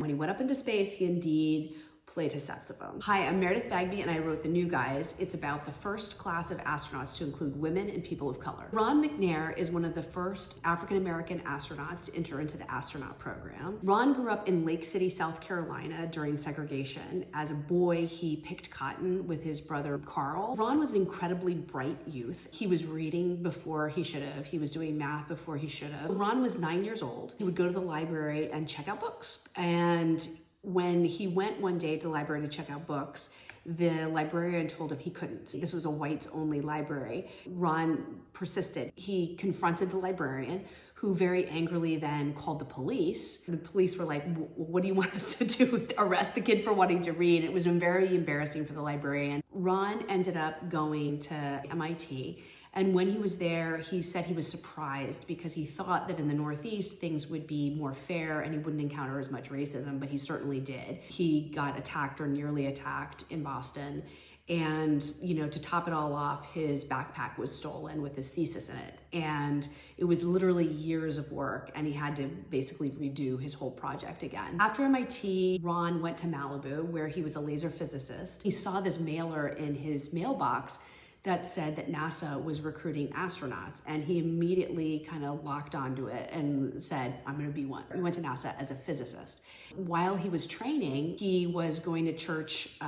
When he went up into space, he indeed played his saxophone. Hi, I'm Meredith Bagby and I wrote The New Guys. It's about the first class of astronauts to include women and people of color. Ron Mcnair is one of the first African-American astronauts to enter into the astronaut program. Ron grew up in Lake City, South Carolina during segregation. As a boy, he picked cotton with his brother Carl. Ron was an incredibly bright youth. He was reading before he should have. He was doing math before he should have. Ron was 9 years old. He would go to the library and check out books. And when he went one day to the library to check out books, the librarian told him he couldn't. This was a whites-only library. Ron persisted. He confronted the librarian, who very angrily then called the police. The police were like, what do you want us to do? Arrest the kid for wanting to read? It was very embarrassing for the librarian. Ron ended up going to MIT. And when he was there, he said he was surprised because he thought that in the Northeast, things would be more fair and he wouldn't encounter as much racism, but he certainly did. He got attacked or nearly attacked in Boston. And, to top it all off, his backpack was stolen with his thesis in it. And it was literally years of work, and he had to basically redo his whole project again. After MIT, Ron went to Malibu, where he was a laser physicist. He saw this mailer in his mailbox that said that NASA was recruiting astronauts, and he immediately kind of locked onto it and said, I'm gonna be one. He went to NASA as a physicist. While he was training, he was going to church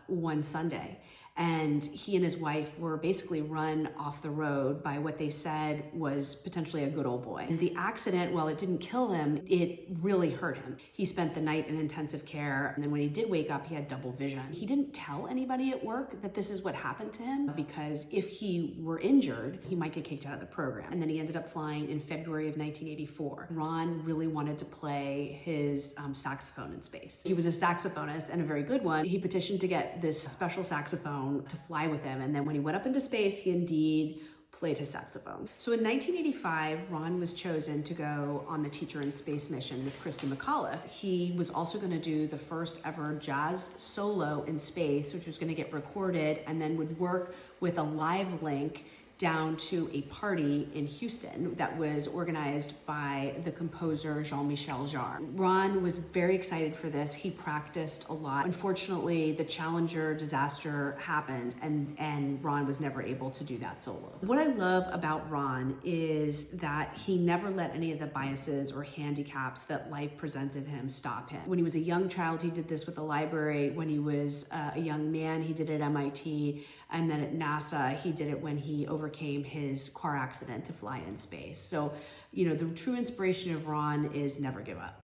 one Sunday, and he and his wife were basically run off the road by what they said was potentially a good old boy. And the accident, while it didn't kill him, it really hurt him. He spent the night in intensive care, and then when he did wake up, he had double vision. He didn't tell anybody at work that this is what happened to him, because if he were injured, he might get kicked out of the program. And then he ended up flying in February of 1984. Ron really wanted to play his saxophone in space. He was a saxophonist, and a very good one. He petitioned to get this special saxophone to fly with him, and then when he went up into space, he indeed played his saxophone. So in 1985, Ron was chosen to go on the Teacher in Space mission with Christy McAuliffe. He was also going to do the first ever jazz solo in space, which was going to get recorded and then would work with a live link down to a party in Houston that was organized by the composer Jean-Michel Jarre. Ron was very excited for this. He practiced a lot. Unfortunately, the Challenger disaster happened, and Ron was never able to do that solo. What I love about Ron is that he never let any of the biases or handicaps that life presented him stop him. When he was a young child, he did this with the library. When he was a young man, he did it at MIT. And then at NASA, he did it when he overcame his car accident to fly in space. So, the true inspiration of Ron is never give up.